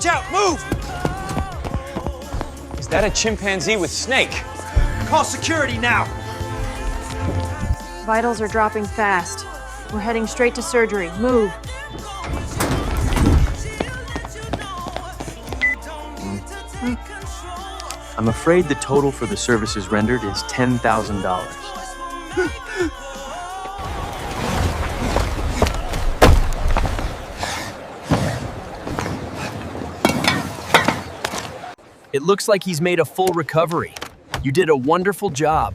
Watch out! Move! Is that a chimpanzee with snake? Call security now! Vitals are dropping fast. We're heading straight to surgery. Move. I'm afraid the total for the services rendered is $10,000. It looks like he's made a full recovery. You did a wonderful job.